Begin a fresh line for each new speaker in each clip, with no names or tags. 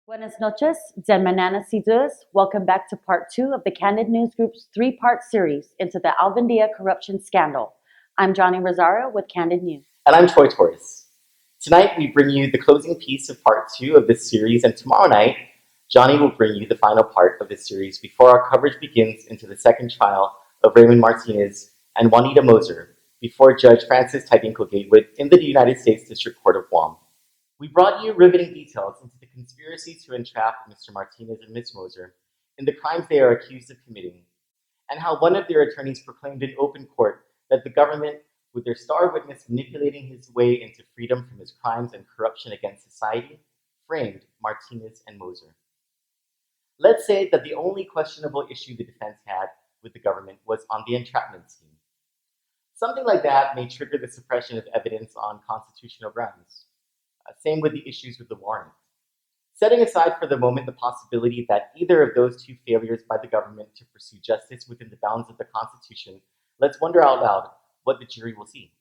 Buenas noches, de mañana Cedars. Welcome back to part 2 of the Candid News Group's 3-part series into the Alvendia corruption scandal. I'm Johnnie Rosario with Candid News.
And I'm Torres. Tonight we bring you the closing piece of part 2 of this series, and tomorrow night, Johnnie will bring you the final part of this series before our coverage begins into the second trial of Raymond Martinez and Juanita Moser before Judge Francis Gatewood in the United States District Court of Guam. We brought you riveting details into the conspiracy to entrap Mr. Martinez and Ms. Moser in the crimes they are accused of committing, and how one of their attorneys proclaimed in open court that the government, with their star witness manipulating his way into freedom from his crimes and corruption against society, framed Martinez and Moser. Let's say that the only questionable issue the defense had with the government was on the entrapment scheme. Something like that may trigger the suppression of evidence on constitutional grounds. Same with the issues with the warrant. Setting aside for the moment the possibility that either of those two failures by the government to pursue justice within the bounds of the Constitution, let's wonder out loud what the jury will see.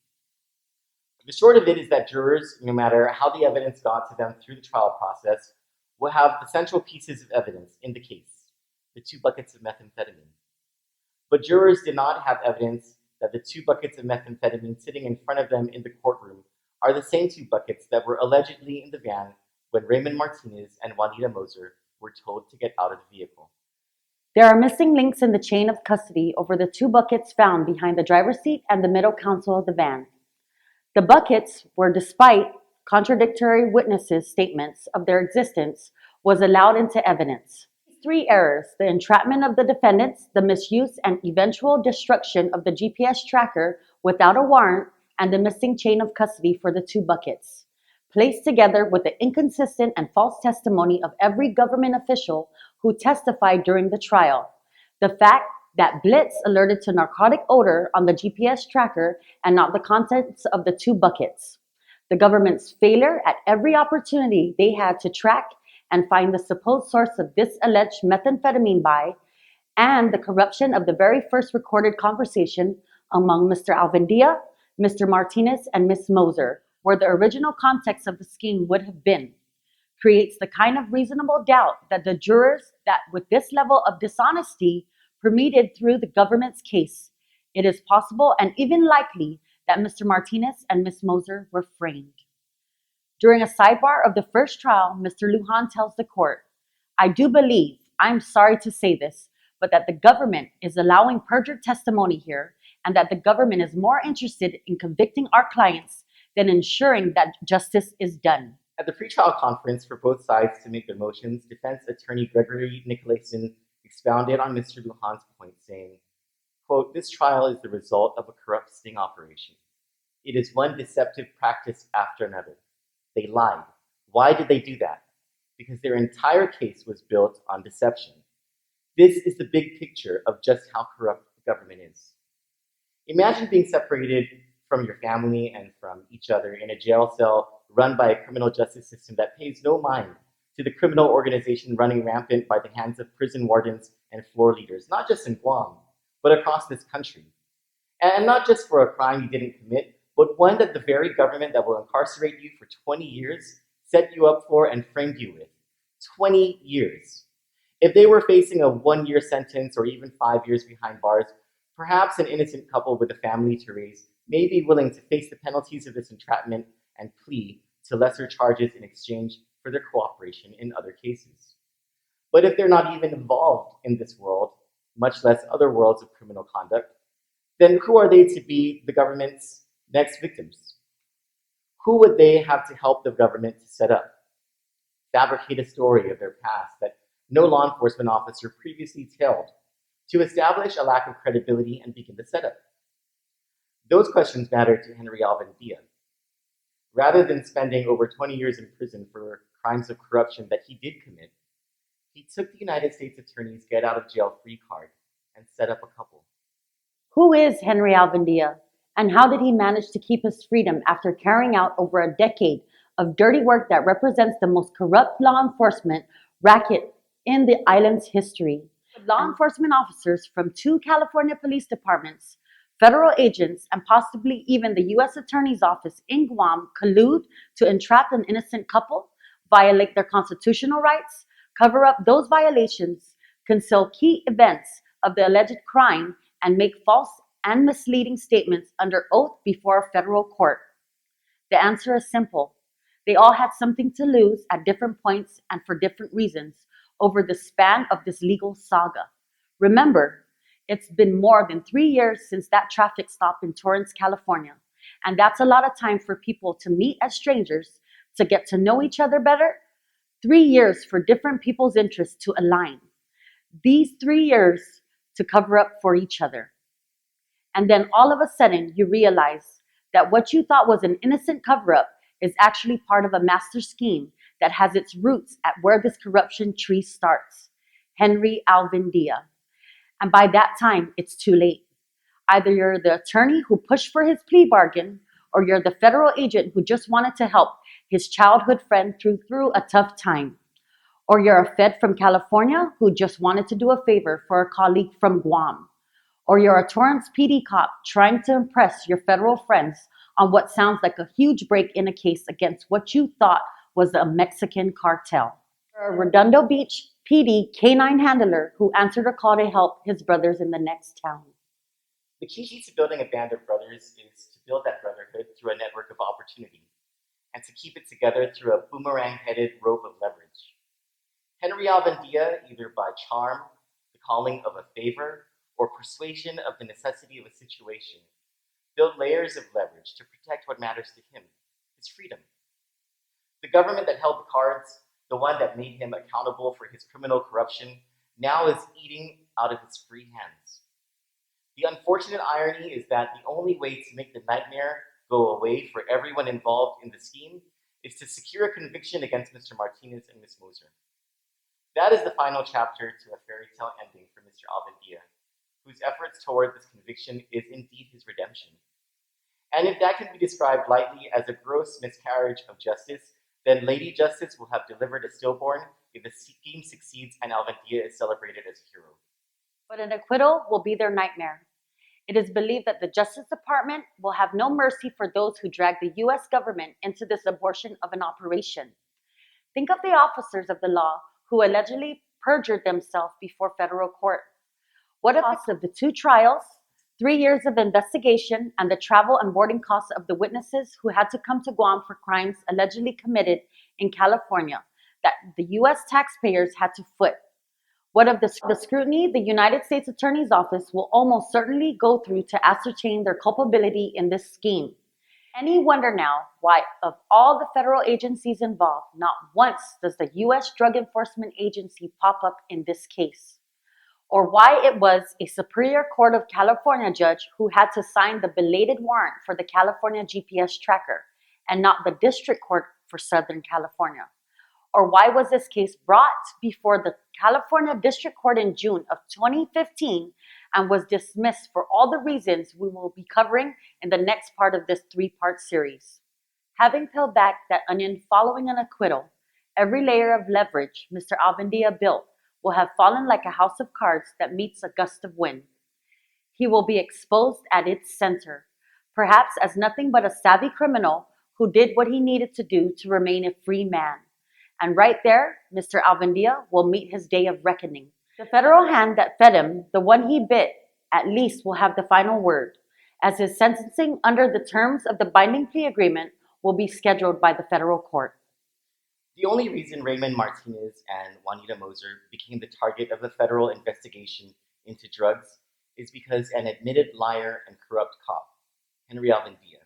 The short of it is that jurors, no matter how the evidence got to them through the trial process, will have the central pieces of evidence in the case, the 2 buckets of methamphetamine. But jurors did not have evidence that the 2 buckets of methamphetamine sitting in front of them in the courtroom are the same 2 buckets that were allegedly in the van when Raymond Martinez and Juanita Moser were told to get out of the vehicle.
There are missing links in the chain of custody over the 2 buckets found behind the driver's seat and the middle console of the van. The buckets were, despite contradictory witnesses' statements of their existence, was allowed into evidence. 3 errors: the entrapment of the defendants, the misuse and eventual destruction of the GPS tracker without a warrant, and the missing chain of custody for the 2 buckets, placed together with the inconsistent and false testimony of every government official who testified during the trial. The fact that Blitz alerted to narcotic odor on the GPS tracker and not the contents of the 2 buckets. The government's failure at every opportunity they had to track and find the supposed source of this alleged methamphetamine buy, and the corruption of the very first recorded conversation among Mr. Alvendia, Mr. Martinez, and Ms. Moser, where the original context of the scheme would have been, creates the kind of reasonable doubt that the jurors that with this level of dishonesty permeated through the government's case, it is possible and even likely that Mr. Martinez and Ms. Moser were framed. During a sidebar of the first trial, Mr. Lujan tells the court, "I do believe, I'm sorry to say this, but that the government is allowing perjured testimony here, and that the government is more interested in convicting our clients than ensuring that justice is done."
At the pretrial conference for both sides to make their motions, defense attorney Gregory Nicolason expounded on Mr. Lujan's point, saying, quote, "This trial is the result of a corrupt sting operation. It is one deceptive practice after another. They lied. Why did they do that? Because their entire case was built on deception. This is the big picture of just how corrupt the government is. Imagine being separated from your family and from each other in a jail cell run by a criminal justice system that pays no mind to the criminal organization running rampant by the hands of prison wardens and floor leaders, not just in Guam, but across this country. And not just for a crime you didn't commit, but one that the very government that will incarcerate you for 20 years set you up for and framed you with. 20 years. If they were facing a 1-year sentence or even 5 years behind bars, perhaps an innocent couple with a family to raise may be willing to face the penalties of this entrapment and plea to lesser charges in exchange for their cooperation in other cases. But if they're not even involved in this world, much less other worlds of criminal conduct, then who are they to be the government's next victims? Who would they have to help the government to set up? Fabricate a story of their past that no law enforcement officer previously told to establish a lack of credibility and begin the setup? Those questions matter to Henry Alvin BIA. Rather than spending over 20 years in prison for crimes of corruption that he did commit, he took the United States Attorney's get out of jail free card and set up a couple.
Who is Henry Alvendia, and how did he manage to keep his freedom after carrying out over a decade of dirty work that represents the most corrupt law enforcement racket in the island's history? Law enforcement officers from 2 California police departments, federal agents, and possibly even the U.S. Attorney's Office in Guam collude to entrap an innocent couple, violate their constitutional rights, cover up those violations, conceal key events of the alleged crime, and make false and misleading statements under oath before a federal court? The answer is simple. They all had something to lose at different points and for different reasons over the span of this legal saga. Remember, it's been more than 3 years since that traffic stop in Torrance, California, and that's a lot of time for people to meet as strangers, to get to know each other better. 3 years for different people's interests to align. These 3 years to cover up for each other. And then all of a sudden, you realize that what you thought was an innocent cover up is actually part of a master scheme that has its roots at where this corruption tree starts: Henry Alvendia. And by that time, it's too late. Either you're the attorney who pushed for his plea bargain, or you're the federal agent who just wanted to help his childhood friend through a tough time. Or you're a Fed from California who just wanted to do a favor for a colleague from Guam. Or you're a Torrance PD cop trying to impress your federal friends on what sounds like a huge break in a case against what you thought was a Mexican cartel. You're a Redondo Beach PD canine handler who answered a call to help his brothers in the next town.
The key to building a band of brothers is to build that brotherhood through a network of opportunity, and to keep it together through a boomerang-headed rope of leverage. Henry Alvendia, either by charm, the calling of a favor, or persuasion of the necessity of a situation, built layers of leverage to protect what matters to him, his freedom. The government that held the cards, the one that made him accountable for his criminal corruption, now is eating out of his free hands. The unfortunate irony is that the only way to make the nightmare go away for everyone involved in the scheme is to secure a conviction against Mr. Martinez and Ms. Moser. That is the final chapter to a fairy tale ending for Mr. Alvendia, whose efforts toward this conviction is indeed his redemption. And if that can be described lightly as a gross miscarriage of justice, then Lady Justice will have delivered a stillborn if the scheme succeeds and Alvendia is celebrated as a hero.
But an acquittal will be their nightmare. It is believed that the Justice Department will have no mercy for those who drag the U.S. government into this abortion of an operation. Think of the officers of the law who allegedly perjured themselves before federal court. What if it's of the 2 trials, 3 years of investigation, and the travel and boarding costs of the witnesses who had to come to Guam for crimes allegedly committed in California that the U.S. taxpayers had to foot? What of the scrutiny the United States Attorney's Office will almost certainly go through to ascertain their culpability in this scheme? Any wonder now why, of all the federal agencies involved, not once does the U.S. Drug Enforcement Agency pop up in this case? Or why it was a Superior Court of California judge who had to sign the belated warrant for the California GPS tracker and not the District Court for Southern California? Or why was this case brought before the California District Court in June of 2015 and was dismissed for all the reasons we will be covering in the next part of this 3-part series? Having peeled back that onion following an acquittal, every layer of leverage Mr. Alvendia built will have fallen like a house of cards that meets a gust of wind. He will be exposed at its center, perhaps as nothing but a savvy criminal who did what he needed to do to remain a free man. And right there, Mr. Alvendia will meet his day of reckoning. The federal hand that fed him, the one he bit, at least will have the final word, as his sentencing under the terms of the binding plea agreement will be scheduled by the federal court.
The only reason Raymond Martinez and Juanita Moser became the target of a federal investigation into drugs is because an admitted liar and corrupt cop, Henry Alvendia,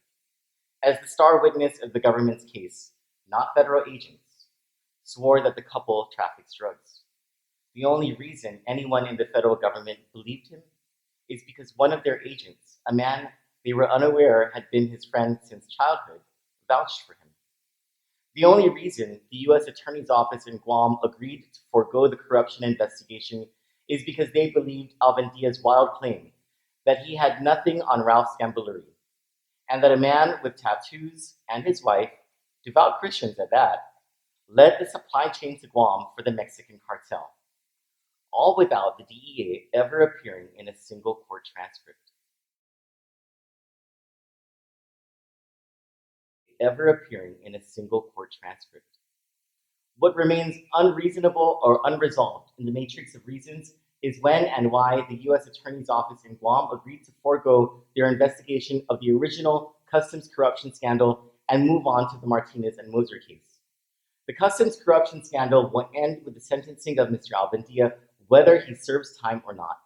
as the star witness of the government's case, not federal agents, swore that the couple traffics drugs. The only reason anyone in the federal government believed him is because one of their agents, a man they were unaware had been his friend since childhood, vouched for him. The only reason the U.S. Attorney's Office in Guam agreed to forego the corruption investigation is because they believed Alvendia's wild claim that he had nothing on Ralph's gamblery, and that a man with tattoos and his wife, devout Christians at that, led the supply chain to Guam for the Mexican cartel, all without the DEA ever appearing in a single court transcript. What remains unreasonable or unresolved in the matrix of reasons is when and why the U.S. Attorney's Office in Guam agreed to forego their investigation of the original customs corruption scandal and move on to the Martinez and Moser case. The customs corruption scandal will end with the sentencing of Mr. Alvendia, whether he serves time or not.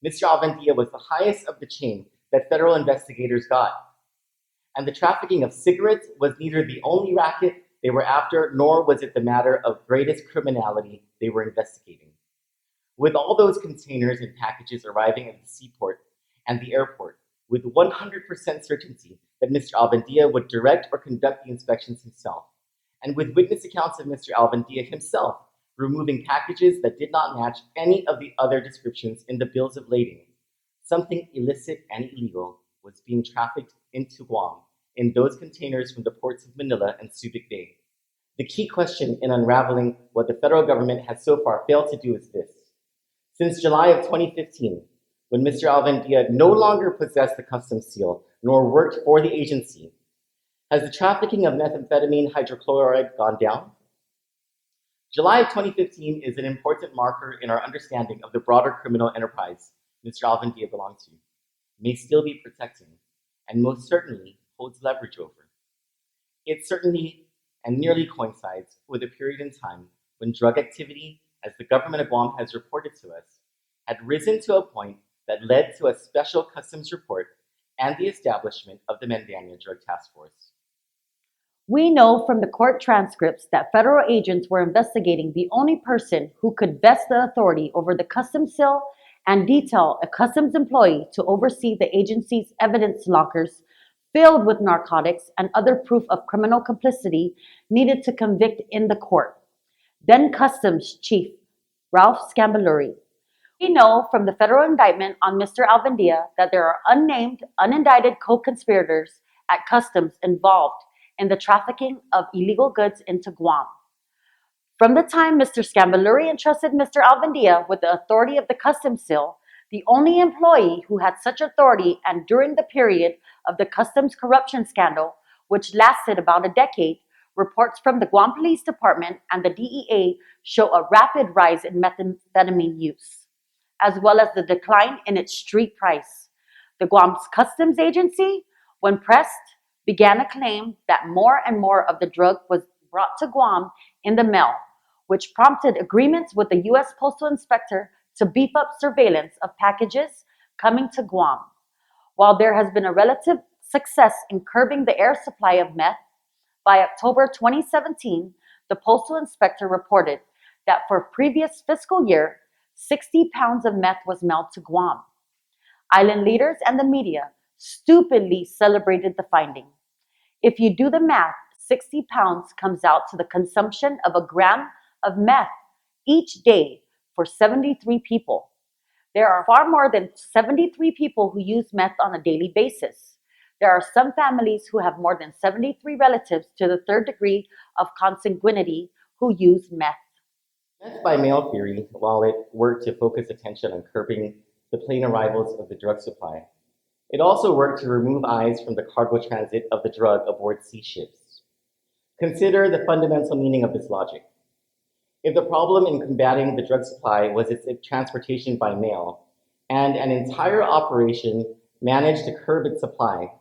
Mr. Alvendia was the highest of the chain that federal investigators got, and the trafficking of cigarettes was neither the only racket they were after, nor was it the matter of greatest criminality they were investigating. With all those containers and packages arriving at the seaport and the airport, with 100% certainty that Mr. Alvendia would direct or conduct the inspections himself, and with witness accounts of Mr. Alvendia himself removing packages that did not match any of the other descriptions in the bills of lading, something illicit and illegal was being trafficked into Guam in those containers from the ports of Manila and Subic Bay. The key question in unraveling what the federal government has so far failed to do is this. Since July of 2015, when Mr. Alvendia no longer possessed the customs seal nor worked for the agency, has the trafficking of methamphetamine hydrochloride gone down? July of 2015 is an important marker in our understanding of the broader criminal enterprise Mr. Alvendia belonged to, may still be protecting, and most certainly holds leverage over. It certainly and nearly coincides with a period in time when drug activity, as the government of Guam has reported to us, had risen to a point that led to a special customs report and the establishment of the Mandania Drug Task Force.
We know from the court transcripts that federal agents were investigating the only person who could vest the authority over the customs seal and detail a customs employee to oversee the agency's evidence lockers filled with narcotics and other proof of criminal complicity needed to convict in the court. Then Customs Chief Ralph Scambaluri. We know from the federal indictment on Mr. Alvendia that there are unnamed, unindicted co-conspirators at Customs involved in the trafficking of illegal goods into Guam. From the time Mr. Scambaluri entrusted Mr. Alvendia with the authority of the customs seal, the only employee who had such authority, and during the period of the customs corruption scandal, which lasted about a decade, reports from the Guam Police Department and the DEA show a rapid rise in methamphetamine use, as well as the decline in its street price. The Guam's customs agency, when pressed, began a claim that more and more of the drug was brought to Guam in the mail, which prompted agreements with the U.S. Postal Inspector to beef up surveillance of packages coming to Guam. While there has been a relative success in curbing the air supply of meth, by October 2017, the Postal Inspector reported that for previous fiscal year, 60 pounds of meth was mailed to Guam. Island leaders and the media stupidly celebrated the finding. If you do the math, 60 pounds comes out to the consumption of a gram of meth each day for 73 people. There are far more than 73 people who use meth on a daily basis. There are some families who have more than 73 relatives to the third degree of consanguinity who use meth.
Meth by mail theory, while it worked to focus attention on curbing the plane arrivals of the drug supply, it also worked to remove eyes from the cargo transit of the drug aboard sea ships. Consider the fundamental meaning of this logic. If the problem in combating the drug supply was its transportation by mail, and an entire operation managed to curb its supply,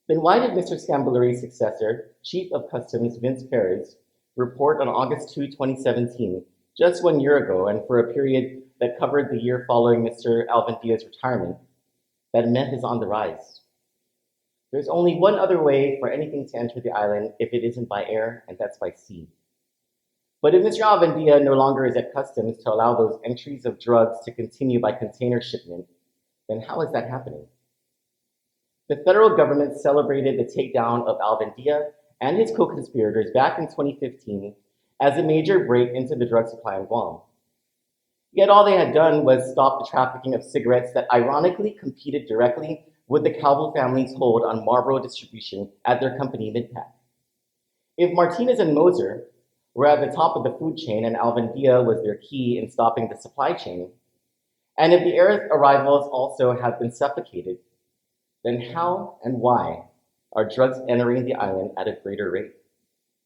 then why did Mr. Scambaluri's successor, Chief of Customs Vince Perez, report on August 2, 2017, just 1 year ago and for a period that covered the year following Mr. Alvendia's retirement, that meth is on the rise? There's only one other way for anything to enter the island if it isn't by air, and that's by sea. But if Mr. Alvendia no longer is at customs to allow those entries of drugs to continue by container shipment, then how is that happening? The federal government celebrated the takedown of Alvendia and his co-conspirators back in 2015 as a major break into the drug supply in Guam. Yet all they had done was stop the trafficking of cigarettes that ironically competed directly with the Calvo family's hold on Marlboro distribution at their company Midpack. If Martinez and Moser were at the top of the food chain and Alvendia was their key in stopping the supply chain, and if the air arrivals also have been suffocated, then how and why are drugs entering the island at a greater rate?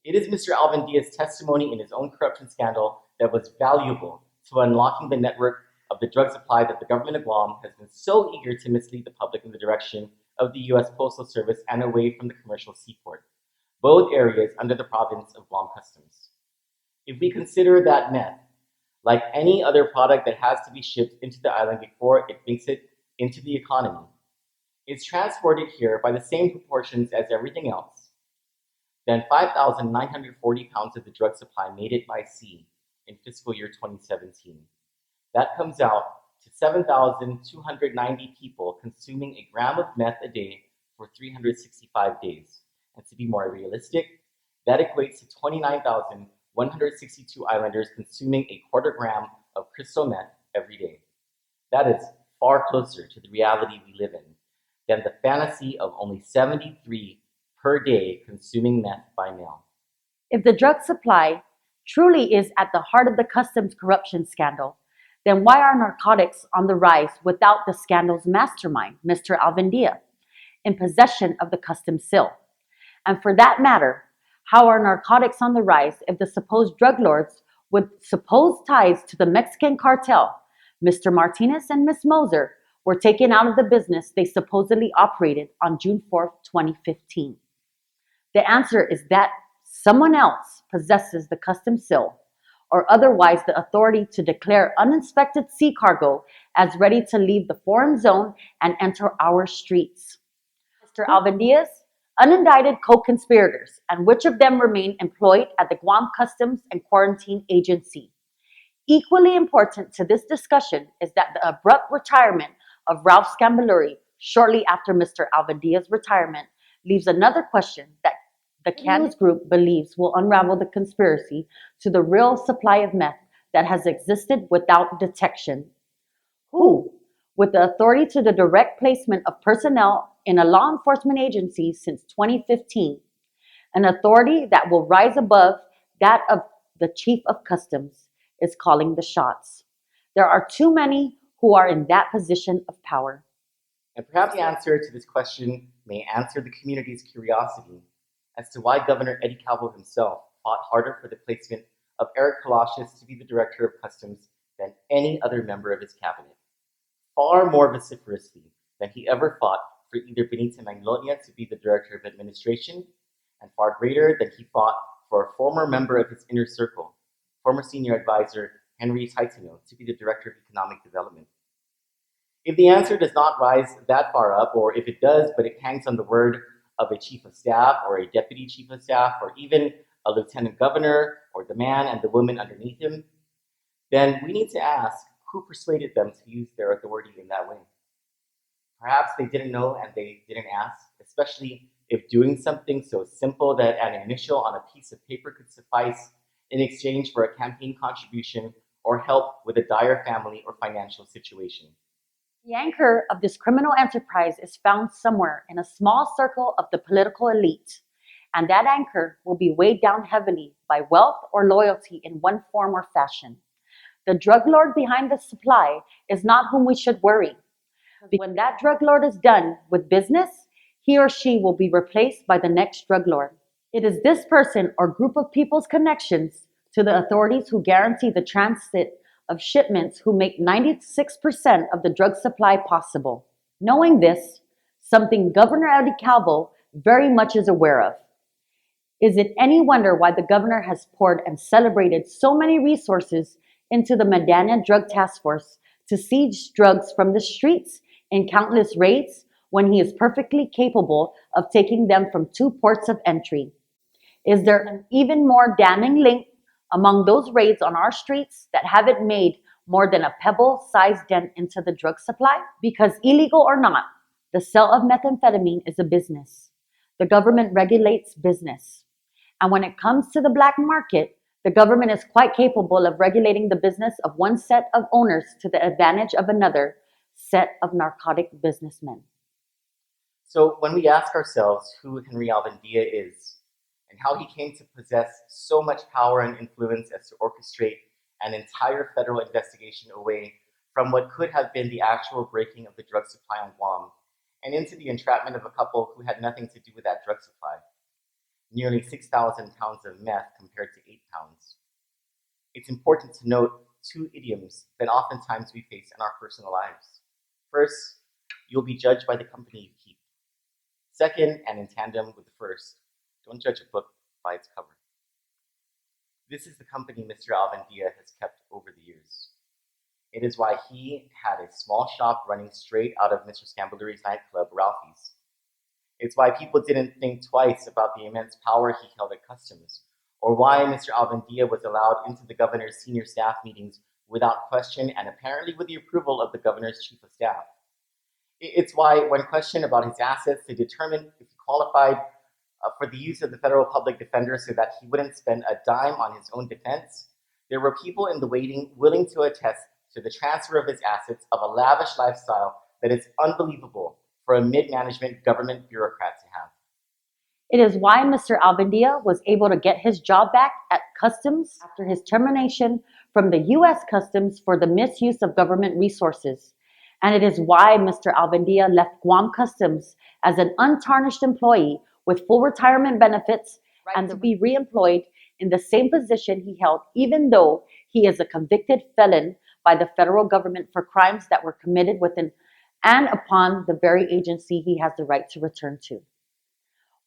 It is Mr. Alvendia's testimony in his own corruption scandal that was valuable to unlocking the network of the drug supply that the government of Guam has been so eager to mislead the public in the direction of the U.S. Postal Service and away from the commercial seaport, both areas under the province of Guam Customs. If we consider that meth, like any other product that has to be shipped into the island before it makes it into the economy, it's transported here by the same proportions as everything else, then 5,940 pounds of the drug supply made it by sea in fiscal year 2017. That comes out to 7,290 people consuming a gram of meth a day for 365 days. And to be more realistic, that equates to 29,162 islanders consuming a quarter gram of crystal meth every day. That is far closer to the reality we live in than the fantasy of only 73 per day consuming meth by mail.
If the drug supply truly is at the heart of the customs corruption scandal, then why are narcotics on the rise without the scandal's mastermind, Mr. Alvendia, in possession of the customs sill? And for that matter, how are narcotics on the rise if the supposed drug lords with supposed ties to the Mexican cartel, Mr. Martinez and Ms. Moser, were taken out of the business they supposedly operated on June 4th, 2015? The answer is that someone else possesses the customs sill, or otherwise the authority to declare uninspected sea cargo as ready to leave the foreign zone and enter our streets. Mr. Alvendia's unindicted co-conspirators, and which of them remain employed at the Guam Customs and Quarantine Agency. Equally important to this discussion is that the abrupt retirement of Ralph Scambaluri shortly after Mr. Alvendia's retirement leaves another question that the Cannes Group believes will unravel the conspiracy to the real supply of meth that has existed without detection. Who, with the authority to the direct placement of personnel in a law enforcement agency since 2015, an authority that will rise above that of the Chief of Customs, is calling the shots. There are too many who are in that position of power.
And perhaps the answer to this question may answer the community's curiosity as to why Governor Eddie Calvo himself fought harder for the placement of Eric Palacios to be the Director of Customs than any other member of his cabinet, far more vociferously than he ever fought for either Benita Magnolia to be the Director of Administration, and far greater than he fought for a former member of his inner circle, former Senior Advisor Henry Taitano, to be the Director of Economic Development. If the answer does not rise that far up, or if it does, but it hangs on the word of a Chief of Staff or a Deputy Chief of Staff or even a Lieutenant Governor or the man and the woman underneath him, then we need to ask who persuaded them to use their authority in that way. Perhaps they didn't know and they didn't ask, especially if doing something so simple that an initial on a piece of paper could suffice in exchange for a campaign contribution or help with a dire family or financial situation.
The anchor of this criminal enterprise is found somewhere in a small circle of the political elite, and that anchor will be weighed down heavily by wealth or loyalty in one form or fashion. The drug lord behind the supply is not whom we should worry. When that drug lord is done with business, he or she will be replaced by the next drug lord. It is this person or group of people's connections to the authorities who guarantee the transit of shipments who make 96% of the drug supply possible. Knowing this, something Governor Eddie Calvo very much is aware of. Is it any wonder why the governor has poured and celebrated so many resources into the Medina Drug Task Force to seize drugs from the streets in countless raids when he is perfectly capable of taking them from 2 ports of entry? Is there an even more damning link among those raids on our streets that haven't made more than a pebble-sized dent into the drug supply? Because illegal or not, the sale of methamphetamine is a business. The government regulates business. And when it comes to the black market, the government is quite capable of regulating the business of one set of owners to the advantage of another set of narcotic businessmen.
So when we ask ourselves who Henry Alvin BIA is, and how he came to possess so much power and influence as to orchestrate an entire federal investigation away from what could have been the actual breaking of the drug supply on Guam, and into the entrapment of a couple who had nothing to do with that drug supply, nearly 6,000 pounds of meth compared to 8 pounds. It's important to note two idioms that oftentimes we face in our personal lives. First, you'll be judged by the company you keep. Second, and in tandem with the first, don't judge a book by its cover. This is the company Mr. Alvendia has kept over the years. It is why he had a small shop running straight out of Mr. Scambelluri's nightclub, Ralphie's. It's why people didn't think twice about the immense power he held at customs, or why Mr. Alvendia was allowed into the governor's senior staff meetings without question and apparently with the approval of the governor's chief of staff. It's why, when questioned about his assets to determine if he qualified for the use of the federal public defender so that he wouldn't spend a dime on his own defense, there were people in the waiting willing to attest to the transfer of his assets of a lavish lifestyle that is unbelievable for a mid-management government bureaucrat to have.
It is why Mr. Alvendia was able to get his job back at Customs after his termination from the U.S. Customs for the misuse of government resources. And it is why Mr. Alvendia left Guam Customs as an untarnished employee with full retirement benefits and to be reemployed in the same position he held, even though he is a convicted felon by the federal government for crimes that were committed within and upon the very agency he has the right to return to.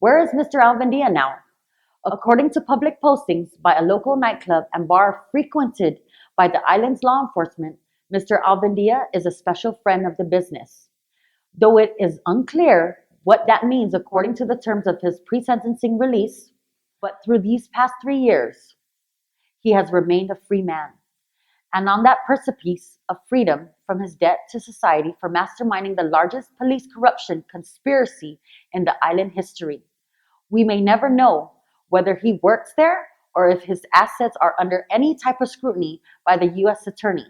Where is Mr. Alvendia now? According to public postings by a local nightclub and bar frequented by the island's law enforcement, Mr. Alvendia is a special friend of the business. Though it is unclear what that means according to the terms of his pre-sentencing release, but through these past 3 years, he has remained a free man. And on that precipice of freedom from his debt to society for masterminding the largest police corruption conspiracy in the island history. We may never know whether he works there or if his assets are under any type of scrutiny by the U.S. Attorney,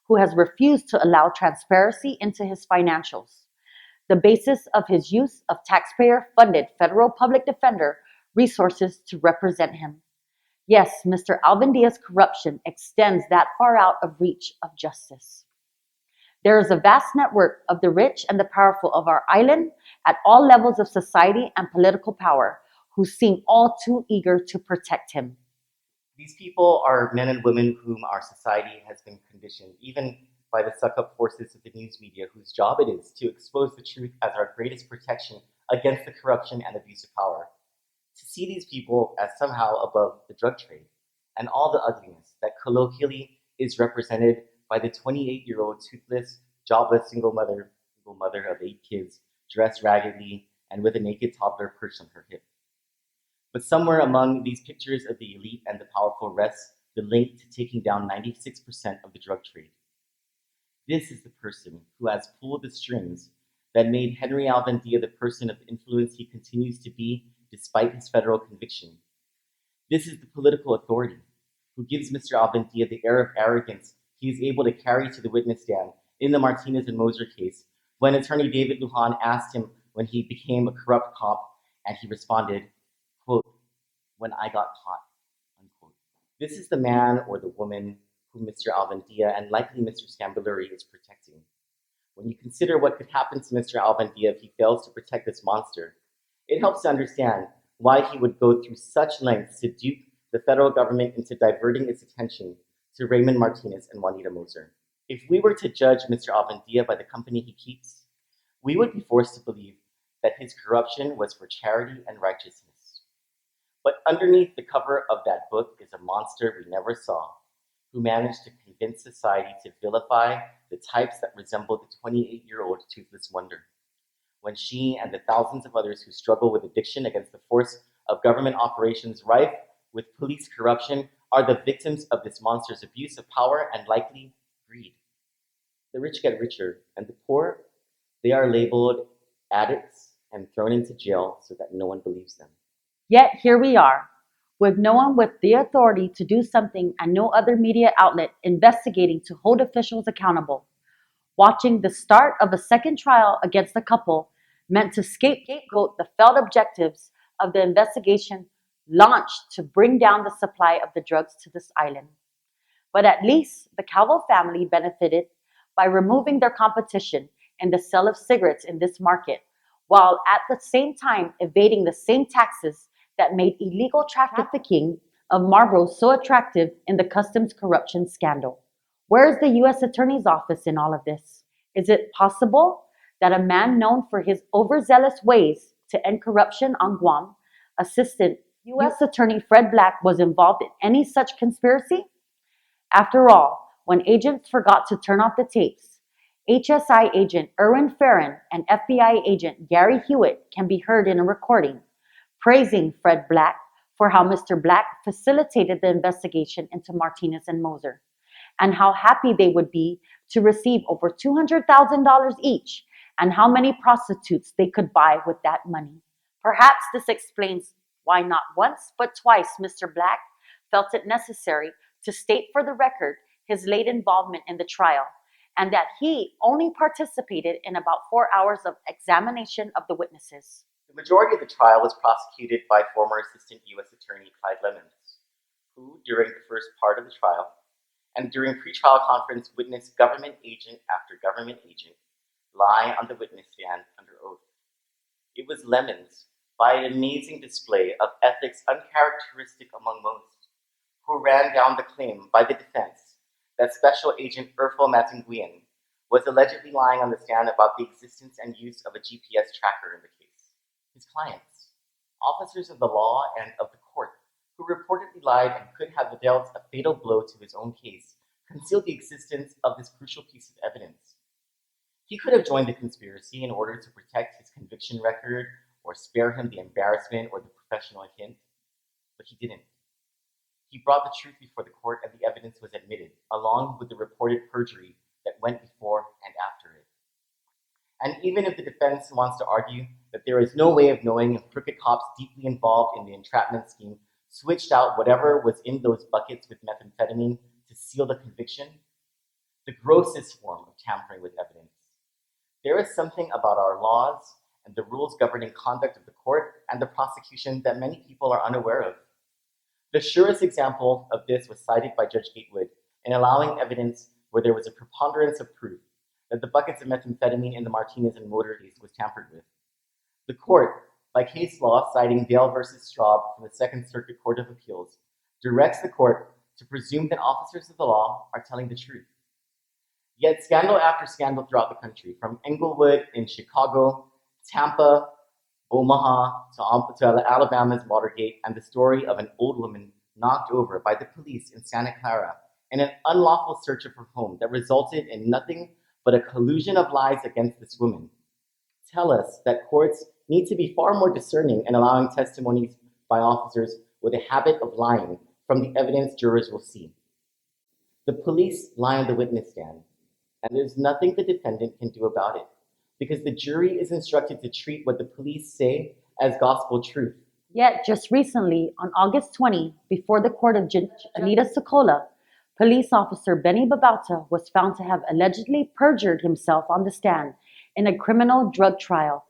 who has refused to allow transparency into his financials, the basis of his use of taxpayer-funded federal public defender resources to represent him. Yes, Mr. Alvendia's corruption extends that far out of reach of justice. There is a vast network of the rich and the powerful of our island at all levels of society and political power who seem all too eager to protect him.
These people are men and women whom our society has been conditioned, even by the suck-up forces of the news media, whose job it is to expose the truth as our greatest protection against the corruption and abuse of power. To see these people as somehow above the drug trade and all the ugliness that colloquially is represented by the 28-year-old toothless, jobless single mother of 8 kids, dressed raggedly and with a naked toddler perched on her hip. But somewhere among these pictures of the elite and the powerful rests the link to taking down 96% of the drug trade. This is the person who has pulled the strings that made Henry Alvendia the person of influence he continues to be despite his federal conviction. This is the political authority who gives Mr. Alvendia the air of arrogance he is able to carry to the witness stand in the Martinez and Moser case when attorney David Lujan asked him when he became a corrupt cop, and he responded, quote, "When I got caught," unquote. This is the man or the woman whom Mr. Alvendia and likely Mr. Scambelluri is protecting. When you consider what could happen to Mr. Alvendia if he fails to protect this monster, it helps to understand why he would go through such lengths to dupe the federal government into diverting its attention to Raymond Martinez and Juanita Moser. If we were to judge Mr. Alvendia by the company he keeps, we would be forced to believe that his corruption was for charity and righteousness. But underneath the cover of that book is a monster we never saw, who managed to convince society to vilify the types that resemble the 28-year-old toothless wonder, when she and the thousands of others who struggle with addiction against the force of government operations rife with police corruption are the victims of this monster's abuse of power and likely greed. The rich get richer, and the poor, they are labeled addicts and thrown into jail so that no one believes them.
Yet here we are, with no one with the authority to do something and no other media outlet investigating to hold officials accountable, watching the start of a second trial against a couple meant to scapegoat the failed objectives of the investigation launched to bring down the supply of the drugs to this island. But at least the Calvo family benefited by removing their competition in the sale of cigarettes in this market, while at the same time evading the same taxes that made illegal trafficking of Marlboro so attractive in the customs corruption scandal. Where is the U.S. Attorney's Office in all of this? Is it possible that a man known for his overzealous ways to end corruption on Guam, Assistant U.S. Attorney Fred Black, was involved in any such conspiracy? After all, when agents forgot to turn off the tapes, HSI agent Erwin Farron and FBI agent Gary Hewitt can be heard in a recording praising Fred Black for how Mr. Black facilitated the investigation into Martinez and Moser, and how happy they would be to receive over $200,000 each, and how many prostitutes they could buy with that money. Perhaps this explains why not once but twice Mr. Black felt it necessary to state for the record his late involvement in the trial, and that he only participated in about 4 hours of examination of the witnesses.
The majority of the trial was prosecuted by former Assistant U.S. Attorney Clyde Lemons, who, during the first part of the trial, and during pretrial conference, witnessed government agent after government agent lie on the witness stand under oath. It was Lemons, by an amazing display of ethics uncharacteristic among most, who ran down the claim by the defense that Special Agent Erfel Matinguian was allegedly lying on the stand about the existence and use of a GPS tracker in the case. His clients, officers of the law and of the court, who reportedly lied and could have dealt a fatal blow to his own case, concealed the existence of this crucial piece of evidence. He could have joined the conspiracy in order to protect his conviction record or spare him the embarrassment or the professional hint, but he didn't. He brought the truth before the court, and the evidence was admitted, along with the reported perjury that went before and after it. And even if the defense wants to argue that there is no way of knowing if crooked cops deeply involved in the entrapment scheme switched out whatever was in those buckets with methamphetamine to seal the conviction, the grossest form of tampering with evidence. There is something about our laws and the rules governing conduct of the court and the prosecution that many people are unaware of. The surest example of this was cited by Judge Gatewood in allowing evidence where there was a preponderance of proof that the buckets of methamphetamine in the Martinez and Moser case was tampered with. The court, by case law citing Dale versus Straub from the Second Circuit Court of Appeals, directs the court to presume that officers of the law are telling the truth. Yet scandal after scandal throughout the country, from Englewood in Chicago, Tampa, Omaha, to Alabama's Watergate, and the story of an old woman knocked over by the police in Santa Clara in an unlawful search of her home that resulted in nothing but a collusion of lies against this woman, tell us that courts need to be far more discerning in allowing testimonies by officers with a habit of lying from the evidence jurors will see. The police lie on the witness stand, and there's nothing the defendant can do about it, because the jury is instructed to treat what the police say as gospel truth.
Yet, just recently, on August 20, before the court of Juanita, police officer Benny Babauta was found to have allegedly perjured himself on the stand in a criminal drug trial.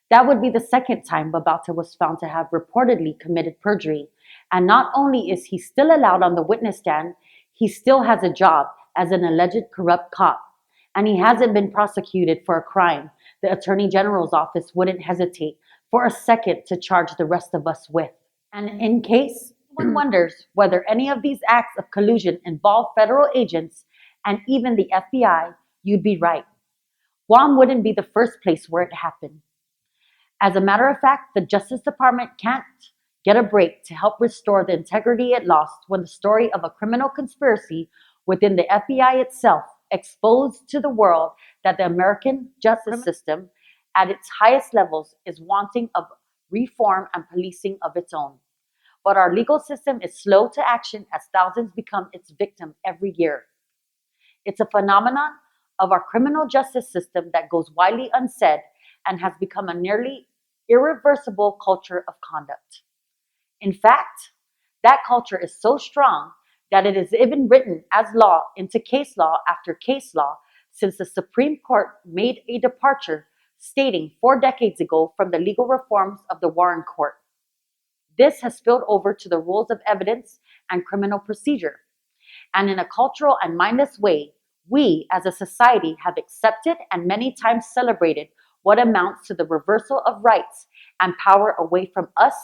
That would be the second time Babauta was found to have reportedly committed perjury. And not only is he still allowed on the witness stand, he still has a job as an alleged corrupt cop. And he hasn't been prosecuted for a crime the Attorney General's office wouldn't hesitate for a second to charge the rest of us with. And in case one wonders whether any of these acts of collusion involve federal agents and even the FBI, you'd be right. Guam wouldn't be the first place where it happened. As a matter of fact, the Justice Department can't get a break to help restore the integrity it lost when the story of a criminal conspiracy within the FBI itself exposed to the world that the American justice system at its highest levels is wanting of reform and policing of its own. But our legal system is slow to action as thousands become its victim every year. It's a phenomenon of our criminal justice system that goes widely unsaid and has become a nearly irreversible culture of conduct. In fact, that culture is so strong that it is even written as law into case law after case law since the Supreme Court made a departure stating 4 decades ago from the legal reforms of the Warren Court. This has spilled over to the rules of evidence and criminal procedure. And in a cultural and mindless way, we as a society have accepted and many times celebrated what amounts to the reversal of rights and power away from us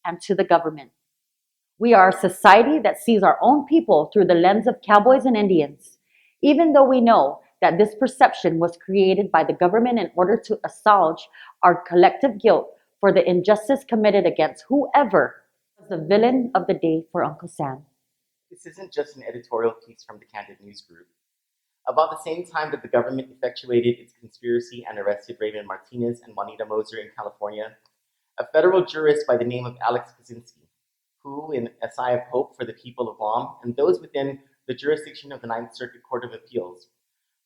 and to the government. We are a society that sees our own people through the lens of cowboys and Indians, even though we know that this perception was created by the government in order to assuage our collective guilt for the injustice committed against whoever was the villain of the day for Uncle Sam.
This isn't just an editorial piece from the Candid News Group. About the same time that the government effectuated its conspiracy and arrested Raymond Martinez and Juanita Moser in California, a federal jurist by the name of Alex Kaczynski, who, in a sigh of hope for the people of Guam and those within the jurisdiction of the Ninth Circuit Court of Appeals,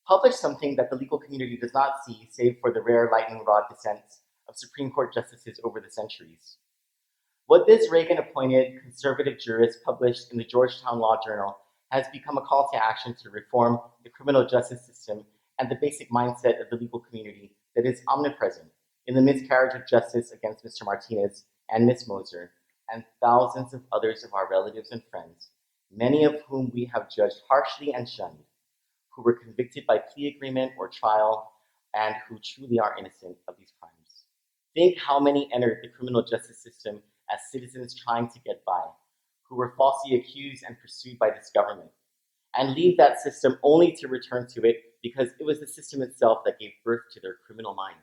published something that the legal community does not see save for the rare lightning rod dissents of Supreme Court justices over the centuries. What this Reagan-appointed conservative jurist published in the Georgetown Law Journal has become a call to action to reform the criminal justice system and the basic mindset of the legal community that is omnipresent in the miscarriage of justice against Mr. Martinez and Ms. Moser and thousands of others of our relatives and friends, many of whom we have judged harshly and shunned, who were convicted by plea agreement or trial and who truly are innocent of these crimes. Think how many entered the criminal justice system as citizens trying to get by, who were falsely accused and pursued by this government, and leave that system only to return to it because it was the system itself that gave birth to their criminal mind.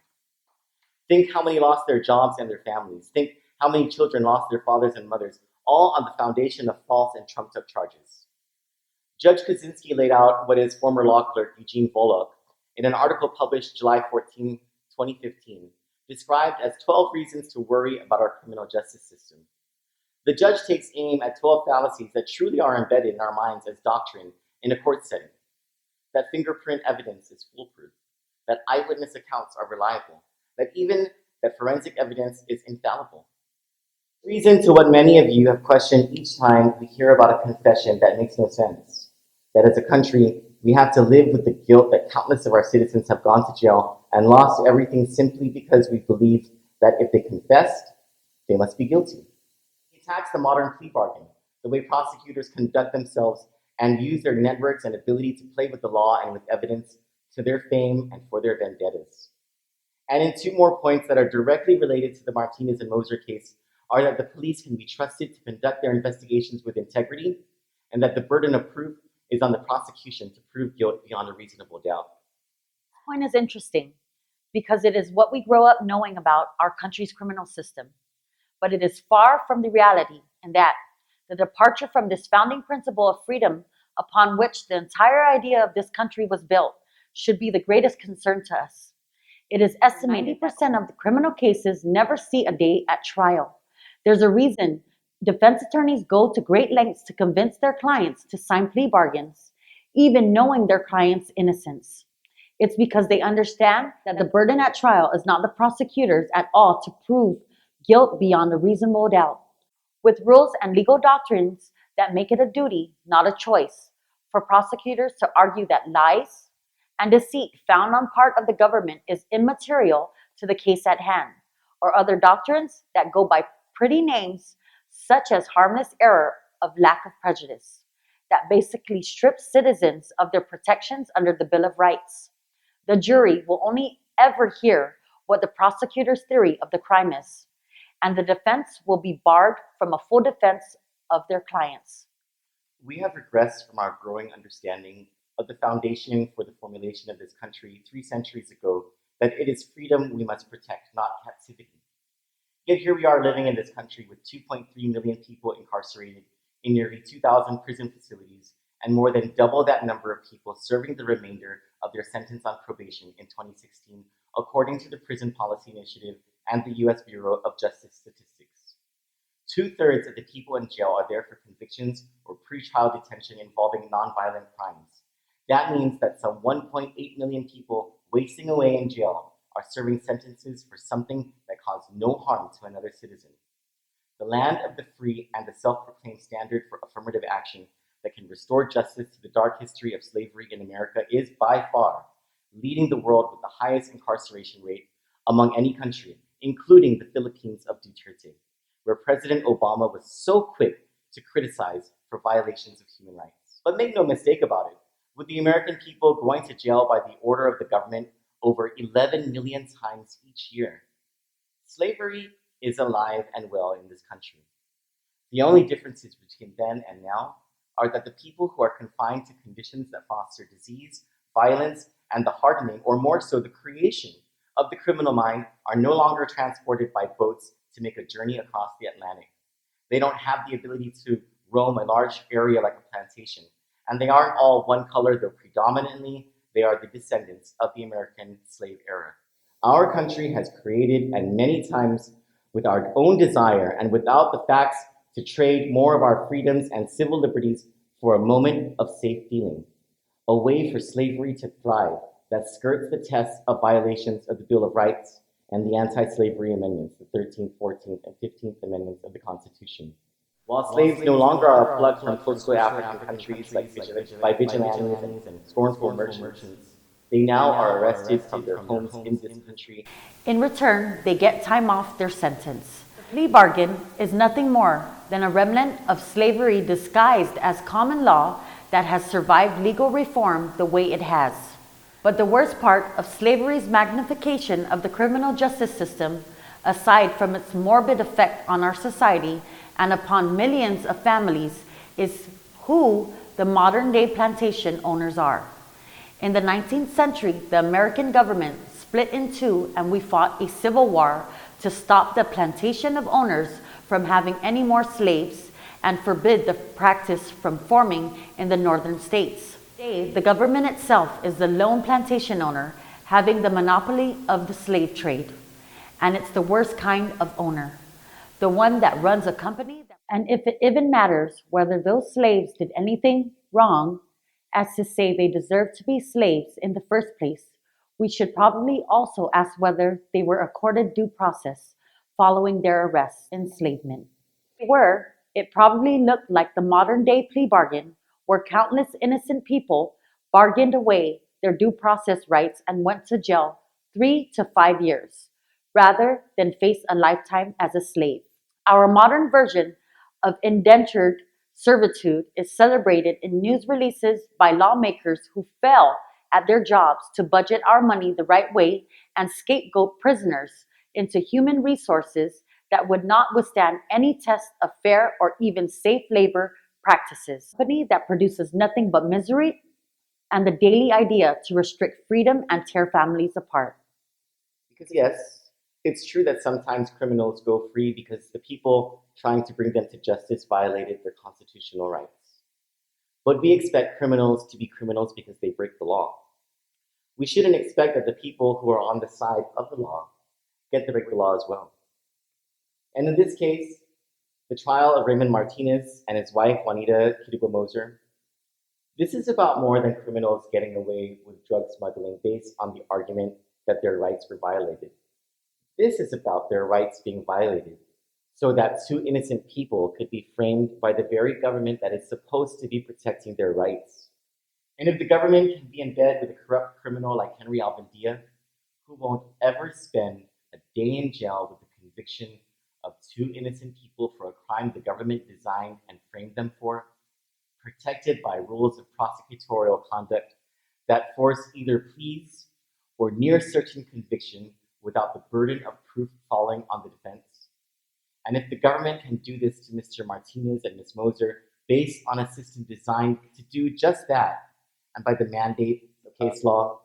Think how many lost their jobs and their families. Think how many children lost their fathers and mothers, all on the foundation of false and trumped-up charges. Judge Kaczynski laid out what his former law clerk, Eugene Volokh, in an article published July 14, 2015, described as 12 reasons to worry about our criminal justice system. The judge takes aim at 12 fallacies that truly are embedded in our minds as doctrine in a court setting. That fingerprint evidence is foolproof, that eyewitness accounts are reliable, that forensic evidence is infallible. Reason to what many of you have questioned each time we hear about a confession that makes no sense. That as a country, we have to live with the guilt that countless of our citizens have gone to jail and lost everything simply because we believed that if they confessed, they must be guilty. He attacks the modern plea bargain, the way prosecutors conduct themselves and use their networks and ability to play with the law and with evidence to their fame and for their vendettas. And in two more points that are directly related to the Martinez and Moser case are that the police can be trusted to conduct their investigations with integrity and that the burden of proof is on the prosecution to prove guilt beyond a reasonable doubt.
This point is interesting because it is what we grow up knowing about our country's criminal system. But it is far from the reality in that the departure from this founding principle of freedom upon which the entire idea of this country was built should be the greatest concern to us. It is estimated 90% of the criminal cases never see a day at trial. There's a reason defense attorneys go to great lengths to convince their clients to sign plea bargains, even knowing their client's innocence. It's because they understand that the burden at trial is not the prosecutors at all to prove guilt beyond a reasonable doubt. With rules and legal doctrines that make it a duty, not a choice, for prosecutors to argue that lies and deceit found on part of the government is immaterial to the case at hand, or other doctrines that go by pretty names such as harmless error of lack of prejudice, that basically strips citizens of their protections under the Bill of Rights. The jury will only ever hear what the prosecutor's theory of the crime is, and the defense will be barred from a full defense of their clients.
We have regressed from our growing understanding of the foundation for the formulation of this country 3 centuries ago, that it is freedom we must protect, not captivity. Yet here we are living in this country with 2.3 million people incarcerated in nearly 2,000 prison facilities and more than double that number of people serving the remainder of their sentence on probation in 2016, according to the Prison Policy Initiative and the U.S. Bureau of Justice Statistics. 2/3 of the people in jail are there for convictions or pretrial detention involving nonviolent crimes. That means that some 1.8 million people wasting away in jail are serving sentences for something that caused no harm to another citizen. The land of the free and the self-proclaimed standard for affirmative action that can restore justice to the dark history of slavery in America is by far leading the world with the highest incarceration rate among any country, including the Philippines of Duterte, where President Obama was so quick to criticize for violations of human rights. But make no mistake about it, with the American people going to jail by the order of the government over 11 million times each year, slavery is alive and well in this country. The only differences between then and now are that the people who are confined to conditions that foster disease, violence, and the hardening, or more so the creation, of the criminal mind are no longer transported by boats to make a journey across the Atlantic. They don't have the ability to roam a large area like a plantation, and they aren't all one color, though predominantly they are the descendants of the American slave era. Our country has created, and many times with our own desire and without the facts, to trade more of our freedoms and civil liberties for a moment of safe dealing, a way for slavery to thrive that skirts the tests of violations of the Bill of Rights and the anti-slavery amendments, the 13th, 14th, and 15th Amendments of the Constitution. While slaves no longer are plucked from coastal African countries by vigilantes and scornful merchants, they now are arrested from their homes in this country.
In return, they get time off their sentence. The plea bargain is nothing more than a remnant of slavery disguised as common law that has survived legal reform the way it has. But the worst part of slavery's magnification of the criminal justice system, aside from its morbid effect on our society and upon millions of families, is who the modern-day plantation owners are. In the 19th century, the American government split in two, and we fought a civil war to stop the plantation of owners from having any more slaves and forbid the practice from forming in the northern states. Today, the government itself is the lone plantation owner, having the monopoly of the slave trade. And it's the worst kind of owner, the one that runs a company. And if it even matters whether those slaves did anything wrong, as to say they deserve to be slaves in the first place, we should probably also ask whether they were accorded due process following their arrest and enslavement. If they were, it probably looked like the modern-day plea bargain, where countless innocent people bargained away their due process rights and went to jail 3 to 5 years, rather than face a lifetime as a slave. Our modern version of indentured servitude is celebrated in news releases by lawmakers who fail at their jobs to budget our money the right way and scapegoat prisoners into human resources that would not withstand any test of fair or even safe labor practices. A company that produces nothing but misery and the daily idea to restrict freedom and tear families apart.
Because yes, it's true that sometimes criminals go free because the people trying to bring them to justice violated their constitutional rights. But we expect criminals to be criminals because they break the law. We shouldn't expect that the people who are on the side of the law get to break the law as well. And in this case, the trial of Raymond Martinez and his wife, Juanita Moser, this is about more than criminals getting away with drug smuggling based on the argument that their rights were violated. This is about their rights being violated so that two innocent people could be framed by the very government that is supposed to be protecting their rights. And if the government can be in bed with a corrupt criminal like Henry Alvendia, who won't ever spend a day in jail with the conviction of two innocent people for a crime the government designed and framed them for, protected by rules of prosecutorial conduct that force either pleas or near certain conviction without the burden of proof falling on the defense. And if the government can do this to Mr. Martinez and Ms. Moser based on a system designed to do just that, and by the mandate of case law,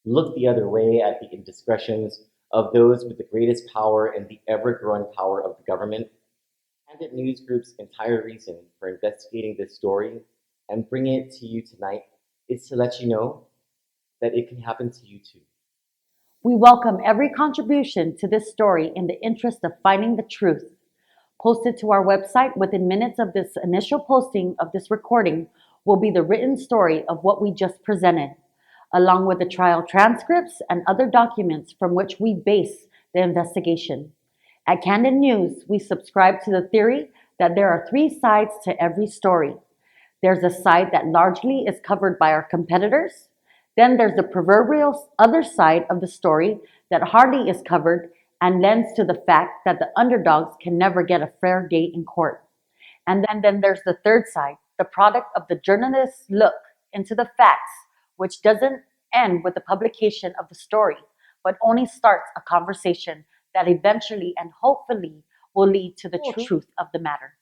look the other way at the indiscretions of those with the greatest power and the ever-growing power of the government. Candid News Group's entire reason for investigating this story and bringing it to you tonight is to let you know that it can happen to you too.
We welcome every contribution to this story in the interest of finding the truth. Posted to our website within minutes of this initial posting of this recording will be the written story of what we just presented, along with the trial transcripts and other documents from which we base the investigation. At Candid News, we subscribe to the theory that there are 3 sides to every story. There's a side that largely is covered by our competitors. Then there's the proverbial other side of the story that hardly is covered and lends to the fact that the underdogs can never get a fair day in court. And then there's the third side, the product of the journalist's look into the facts, which doesn't end with the publication of the story, but only starts a conversation that eventually and hopefully will lead to the truth of the matter.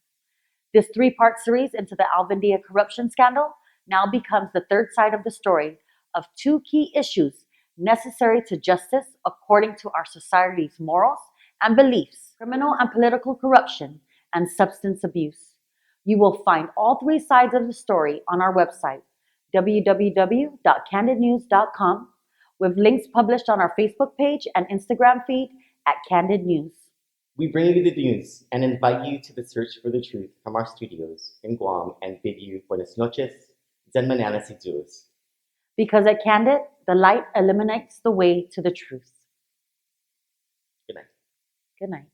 This three-part series into the Alvendia corruption scandal now becomes the third side of the story of two key issues necessary to justice according to our society's morals and beliefs: criminal and political corruption and substance abuse. You will find all three sides of the story on our website, www.candidnews.com, with links published on our Facebook page and Instagram feed at Candid News.
We bring you the news and invite you to the search for the truth from our studios in Guam and bid you buenas noches, Zen Mananas y Jules.
Because at Candid, the light illuminates the way to the truth.
Good night.
Good night.